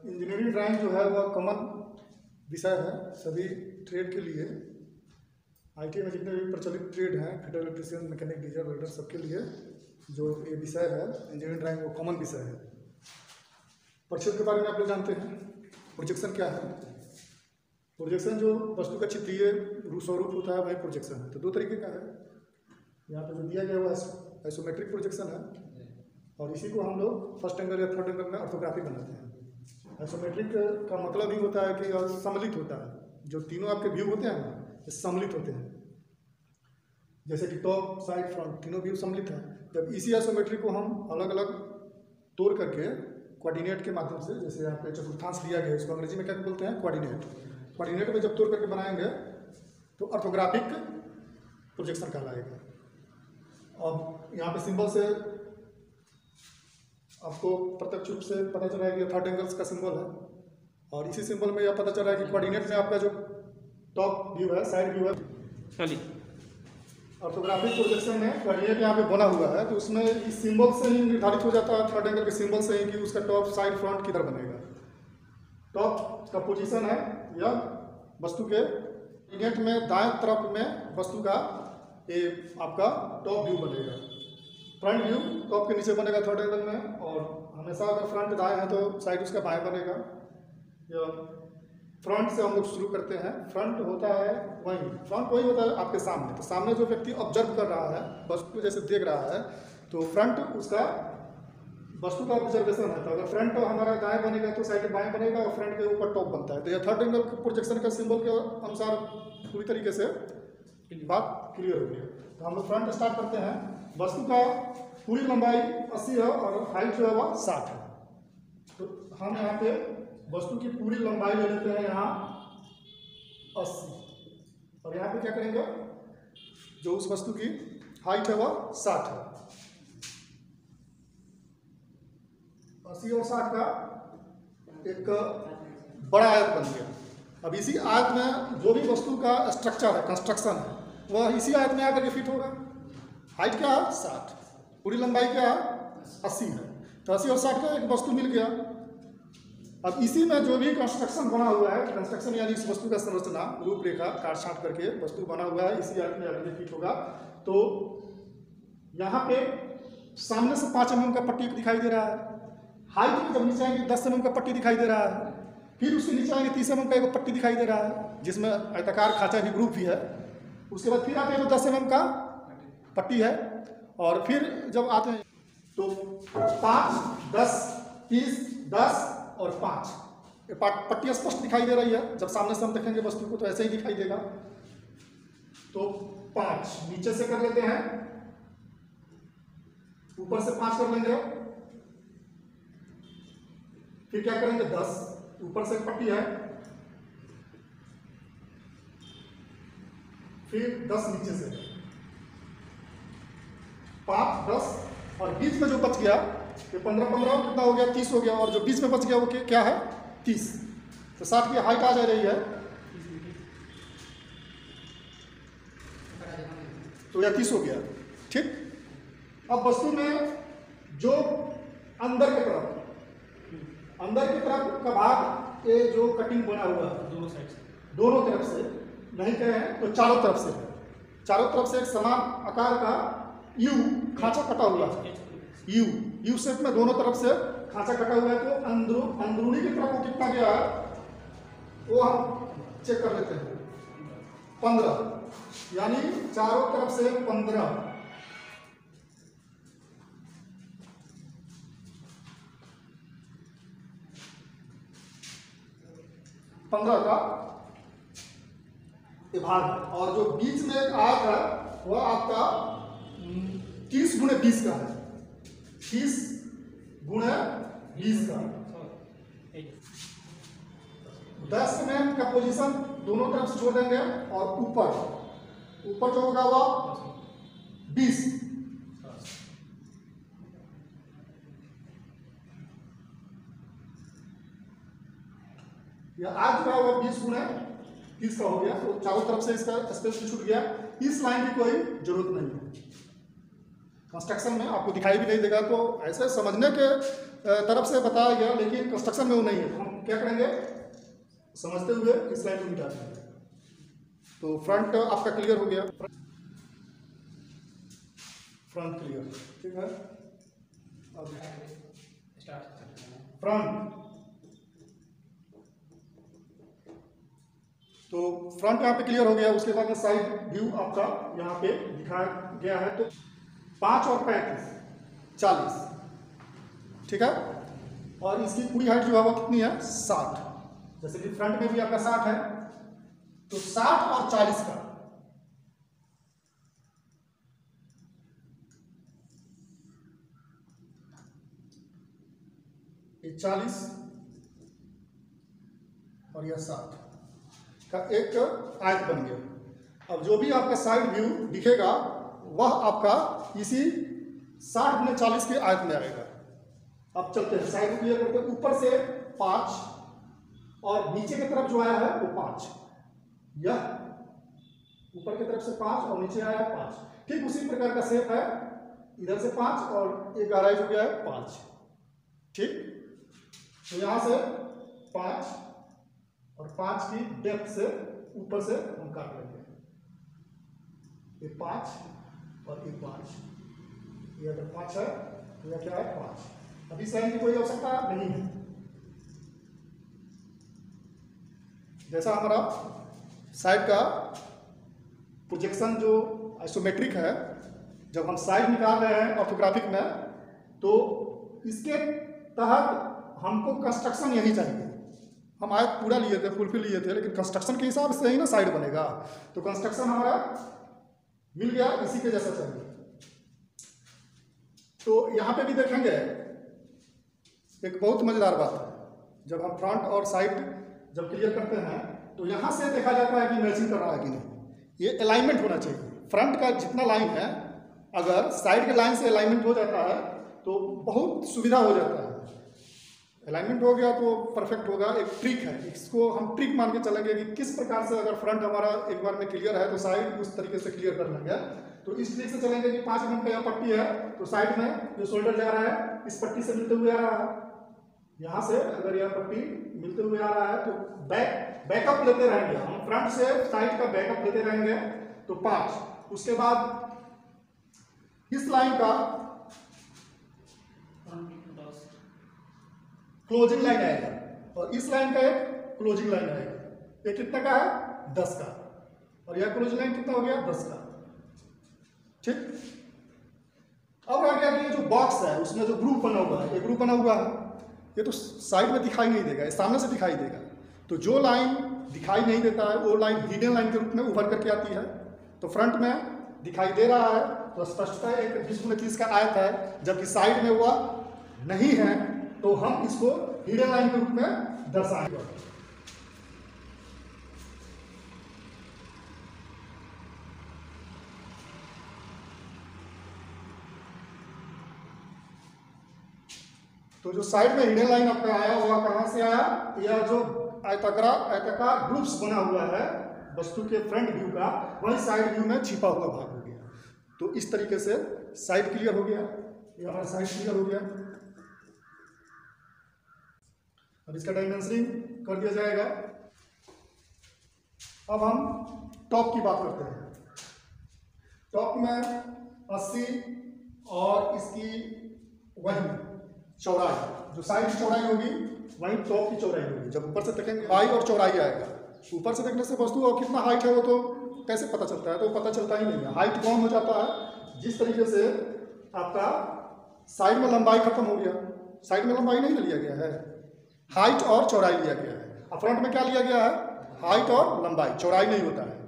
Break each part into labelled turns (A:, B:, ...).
A: Engineering drawing जो है वह कॉमन विषय है सभी ट्रेड के लिए। आईटी में जितने भी प्रचलित ट्रेड हैं, fitter, electrician, mechanic, diesel, welder, सबके लिए जो ये विषय है इंजीनियरिंग ड्राइंग वो कॉमन विषय है। प्रक्षेप के बारे में आप लोग जानते हैं। प्रोजेक्शन क्या है? प्रोजेक्शन जो वस्तु का चित्रीय स्वरूप होता है वही प्रोजेक्शन है। तो दो तरीके का है। यहाँ पे जो दिया गया वो आइसोमेट्रिक प्रोजेक्शन है और इसी को हम लोग फर्स्ट एंगल या थर्ड एंगल में ऑर्थोग्राफी बनाते हैं। आइसोमेट्रिक का मतलब ही होता है कि सम्मिलित होता है। जो तीनों आपके व्यू होते हैं ना, ये सम्मिलित होते हैं। जैसे कि टॉप, साइड, फ्रंट, तीनों व्यू सम्मिलित हैं। जब इसी आइसोमेट्रिक को हम अलग अलग तोड़ करके कोऑर्डिनेट के माध्यम से, जैसे यहाँ पे चतुर्थांश दिया गया है, इसको अंग्रेजी में क्या बोलते हैं? कोऑर्डिनेट। कोऑर्डिनेट में जब तोड़ करके बनाएंगे तो ऑर्थोग्राफिक प्रोजेक्शन कहलाएगा। अब यहाँ पे सिंबल से आपको प्रत्यक्ष रूप से पता चला है कि थर्ड एंगल्स का सिंबल है और इसी सिंबल में यह पता चला है कि कोऑर्डिनेट में आपका जो टॉप व्यू है, साइड व्यू है। चलिए, ऑर्थोग्राफिक प्रोजेक्शन में कोऑर्डिनेट यहाँ पे बना हुआ है तो उसमें इस सिंबल से ही निर्धारित हो जाता है, थर्ड एंगल के सिंबल से ही, कि उसका टॉप, साइड, फ्रंट किधर बनेगा। टॉप का पोजीशन है या वस्तु के कोऑर्डिनेट में दाएं तरफ में वस्तु का ये आपका टॉप व्यू बनेगा। फ्रंट व्यू टॉप के नीचे बनेगा थर्ड एंगल में, और हमेशा अगर फ्रंट दाएं है तो साइड उसका बाएं बनेगा। या फ्रंट से हम लोग शुरू करते हैं। फ्रंट होता है वही होता है आपके सामने। तो सामने जो व्यक्ति ऑब्जर्व कर रहा है, वस्तु को जैसे देख रहा है, तो फ्रंट उसका वस्तु का ऑब्जर्वेशन है। तो अगर फ्रंट हमारा दाएं बनेगा तो साइड बाएं बनेगा और फ्रंट के ऊपर टॉप बनता है। तो यह थर्ड एंगल प्रोजेक्शन का सिंबल के अनुसार पूरी तरीके से बात क्लियर हो गई। तो हम लोग फ्रंट स्टार्ट करते हैं। वस्तु का पूरी लंबाई 80 है और हाइट जो है वह 60 है। तो हम यहाँ पे वस्तु की पूरी लंबाई ले लेते हैं यहाँ 80, और यहाँ पे क्या करेंगे, जो उस वस्तु की हाइट है वह 60 है। 80 और 60 का एक बड़ा आयत बन गया। अब इसी आयत में जो भी वस्तु का स्ट्रक्चर है, कंस्ट्रक्शन है, वह इसी आयत में आकर के फिट होगा। हाइट क्या है? 60, पूरी लंबाई क्या है? 80 है। तो 80 और 60 का एक वस्तु मिल गया। अब इसी में जो भी कंस्ट्रक्शन बना हुआ है, कंस्ट्रक्शन यानी इस वस्तु का संरचना, रूपरेखा काट छांट करके वस्तु बना हुआ है, इसी आयत में आगे फिट होगा। तो यहाँ पे सामने से 5 mm का पट्टी दिखाई दे रहा है। हाइट में जब नीचे आएंगे 10 mm का पट्टी दिखाई दे रहा है। फिर उसके नीचे आएंगे 30 mm का एक पट्टी दिखाई दे रहा है, जिसमें आयताकार खांचा भी ग्रुप भी है। उसके बाद फिर आते हैं तो 10 mm का पट्टी है, और फिर जब आते हैं तो 5, 10, 30, 10 और 5, ये पट्टी स्पष्ट दिखाई दे रही है। जब सामने से हम देखेंगे वस्तु को तो ऐसे ही दिखाई देगा। तो 5 नीचे से कर लेते हैं, ऊपर से 5 कर लेंगे, फिर क्या करेंगे 10, ऊपर से एक पट्टी है, फिर 10 नीचे से, 5, 10 और बीच में जो बच गया ये 15, 15 कितना हो गया? 30 हो गया। और जो बीच में बच गया वो क्या है? 30। तो 60 की हाइट आ जा रही है, तो यह 30 हो गया। ठीक। अब वस्तु में जो अंदर की तरफ का भाग, ये जो कटिंग बना हुआ है दोनों साइड से, दोनों तरफ से नहीं कहें तो चारों तरफ से है। चारों तरफ से एक समान आकार का यू खांचा कटा हुआ है। यू शेप में दोनों तरफ से खांचा कटा हुआ है। तो अंदरूनी की तरफ वो कितना गया है वो हम चेक कर लेते हैं। 15, यानी चारों तरफ से 15। का भाग, और जो बीच में एक आयत है वह आपका 30 × 20 का है। 30 × 20 का 10 mm का पोजीशन दोनों तरफ से छोड़ देंगे, और ऊपर जो होगा वह 20। यह आज जो है वो 20 × 30 का हो गया। तो चारों तरफ से इसका स्पेस छूट गया। इस लाइन की कोई जरूरत नहीं है। कंस्ट्रक्शन में आपको दिखाई भी नहीं देगा, तो ऐसे समझने के तरफ से बताया गया, लेकिन कंस्ट्रक्शन में वो नहीं है। हम क्या करेंगे, समझते हुए इस लाइन को मिटा देंगे। तो फ्रंट आपका क्लियर हो गया, फ्रंट क्लियर, ठीक है। अब फ्रंट, तो फ्रंट यहाँ पे क्लियर हो गया। उसके बाद में साइड व्यू आपका यहाँ पे दिखाया गया है। तो 5 और 35 40, ठीक है। और इसकी पूरी हाइट जो है वो कितनी है, 60। जैसे कि फ्रंट में भी आपका 60 है, तो 60 और 40 का ये 40 और यह 60 का एक आयत बन गया। अब जो भी आपका साइड व्यू दिखेगा वह आपका इसी 60×40 के आयत में आएगा। अब चलते हैं साइड क्लियर करते हैं। ऊपर से 5 और नीचे की तरफ जो आया है वो 5, यह ऊपर की तरफ से 5 और नीचे आया 5, ठीक उसी प्रकार का शेप है। इधर से 5 और एक गहराई जो गया है 5, ठीक। तो यहां से 5 और 5 की डेप्थ से ऊपर से हम काट लेंगे। ये 5 और ये 5, ये अगर 5 है तो यह क्या है 5। अभी इस लाइन की कोई आवश्यकता नहीं है। जैसा हमारा साइड का प्रोजेक्शन जो आइसोमेट्रिक है, जब हम साइड निकाल रहे हैं ऑर्थोग्राफिक में, तो इसके तहत हमको कंस्ट्रक्शन यही चाहिए। हम आयत पूरा लिए थे, फुलफिल लिए थे, लेकिन कंस्ट्रक्शन के हिसाब से ही ना साइड बनेगा। तो कंस्ट्रक्शन हमारा मिल गया, इसी के जैसा चाहिए। तो यहाँ पे भी देखेंगे एक बहुत मजेदार बात है। जब हम फ्रंट और साइड जब क्लियर करते हैं तो यहाँ से देखा जाता है कि मैचिंग कर रहा है कि नहीं। ये अलाइनमेंट होना चाहिए। फ्रंट का जितना लाइन है, अगर साइड के लाइन से अलाइनमेंट हो जाता है तो बहुत सुविधा हो जाता है। अलाइनमेंट हो गया तो परफेक्ट होगा। एक ट्रिक है, इसको हम ट्रिक मान के चलेंगे कि किस प्रकार से अगर फ्रंट हमारा एक बार में क्लियर है तो साइड उस तरीके से क्लियर कर लेंगे। तो इस ट्रिक से चलेंगे कि 5 mm का यह पट्टी है, तो साइड में जो शोल्डर जा रहा है इस पट्टी से मिलते हुए आ रहा है। यहाँ से अगर यह पट्टी मिलते हुए आ रहा है तो बैकअप लेते रहेंगे हम, फ्रंट से साइड का बैकअप लेते रहेंगे। तो 5, उसके बाद इस लाइन का क्लोजिंग लाइन आएगा और इस लाइन का एक क्लोजिंग लाइन आएगा। ये कितने का है, 10 का, और यह क्लोजिंग लाइन कितना हो गया, 10 का, ठीक। अब आ गया कि ये जो बॉक्स है उसमें जो ग्रुप बना हुआ है, ये ग्रुप बना हुआ है, ये तो साइड में दिखाई नहीं देगा, ये सामने से दिखाई देगा। तो जो लाइन दिखाई नहीं देता है वो लाइन हिडन लाइन के रूप में उभर करके आती है। तो फ्रंट में दिखाई दे रहा है तो स्पष्टता एक 20×30 का आयत है, जबकि साइड में वह नहीं है, तो हम इसको हिडन लाइन के रूप में दर्शाएंगे। तो जो साइड में हिडन लाइन आपका आया हुआ कहां से आया, यह जो आयताकार ग्रुप्स बना हुआ है वस्तु के फ्रंट व्यू का, वही साइड व्यू में छिपा हुआ भाग हो गया। तो इस तरीके से साइड क्लियर हो गया, ये हमारा साइड क्लियर हो गया। अब इसका डायमेंशनिंग कर दिया जाएगा। अब हम टॉप की बात करते हैं। टॉप में 80 और इसकी वही चौड़ाई, जो साइड की चौड़ाई होगी वही टॉप की चौड़ाई होगी। जब ऊपर से देखेंगे हाई और चौड़ाई आएगा। ऊपर से देखने से वस्तु और कितना हाइट है वो तो कैसे पता चलता है, तो पता चलता ही नहीं है। हाइट कम हो जाता है जिस तरीके से आपका साइड में लंबाई खत्म हो गया। साइड में लंबाई नहीं लिया गया है, हाइट और चौड़ाई लिया गया है। अब फ्रंट में क्या लिया गया है, हाइट और लंबाई, चौड़ाई नहीं होता है।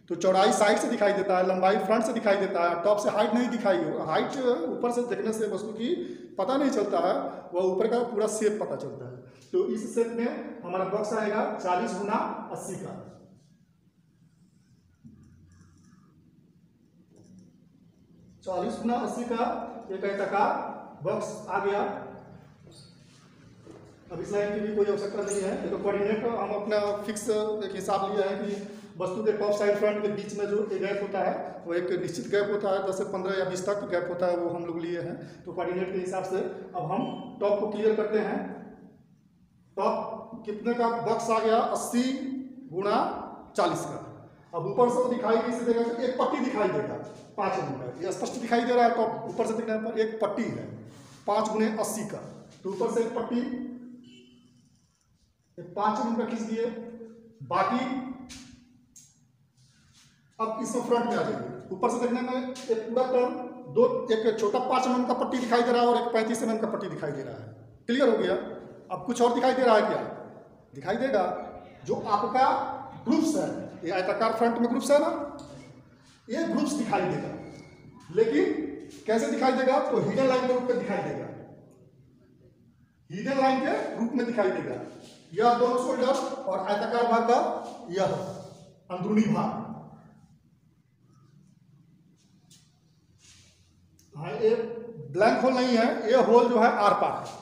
A: तो चौड़ाई साइड से दिखाई देता है, लंबाई फ्रंट से दिखाई देता है। टॉप से हाइट नहीं दिखाई हो, हाइट ऊपर से देखने से वस्तु की पता नहीं चलता है, वह ऊपर का पूरा शेप पता चलता है। तो इस शेप में हमारा बॉक्स आएगा 40×80 का। चालीस गुना 80 का एक आयताकार बॉक्स आ गया। अब इस लाइन की भी कोई आवश्यकता नहीं है। देखो कोऑर्डिनेट हम अपना फिक्स एक हिसाब लिया है कि वस्तु के टॉप साइड फ्रंट के बीच में जो गैप होता है वो एक निश्चित गैप होता है, 10 से 15 या 20 तक गैप होता है, वो हम लोग लिए हैं। तो कोऑर्डिनेट के हिसाब से अब हम टॉप को क्लियर करते हैं। टॉप कितने का बक्स आ गया, 80 गुणा 40 का। अब ऊपर से वो दिखाई इसे देगा तो एक पट्टी दिखाई देगा 5 mm का, ये स्पष्ट दिखाई दे रहा है। तो ऊपर से दिखने पर एक पट्टी है 5 गुणे 80 का, तो ऊपर से एक पट्टी 5 mm का खींच दिए। बाकी अब इसमें फ्रंट में आ जाइए, ऊपर से देखने में एक पूरा टर्न दो, एक छोटा 5 mm का पट्टी दिखाई दे रहा है और एक 35 mm का पट्टी दिखाई दे रहा है। क्लियर हो गया? अब कुछ और दिखाई दे रहा है क्या? दिखाई देगा जो आपका ग्रुप्स है, ये आयताकार फ्रंट में ग्रुप्स है ना, ये ग्रुप्स दिखाई देगा। लेकिन कैसे दिखाई देगा? तो हिडन लाइन के रूप में दिखाई देगा, हिडन लाइन के रूप में दिखाई देगा। यह दोनों शोल्डर और आयताकार भाग का यह अंदरूनी भाग। हाँ, ये ब्लैंक होल नहीं है, ये होल जो है आर पार है,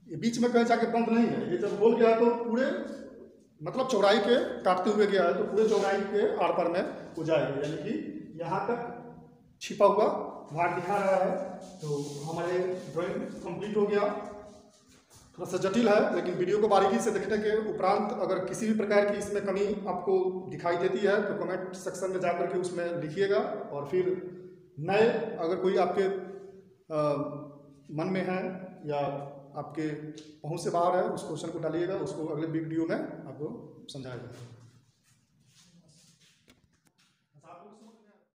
A: ये बीच में कहीं जाके बंद नहीं है। ये जब होल गया तो पूरे मतलब चौड़ाई के काटते हुए गया है, तो पूरे चौड़ाई के आर पार में हो जाएगा, यानी कि यहाँ तक छिपा हुआ भाग दिखा रहा है। तो हमारे ड्राइंग कंप्लीट हो गया। थोड़ा सा जटिल है, लेकिन वीडियो को बारीकी से देखने के उपरांत अगर किसी भी प्रकार की इसमें कमी आपको दिखाई देती है तो कमेंट सेक्शन में जाकर के उसमें लिखिएगा। और फिर नए अगर कोई आपके मन में है या आपके पहुंच से बाहर है, उस क्वेश्चन को डालिएगा, उसको अगले वीडियो में आपको समझाया जाएगा।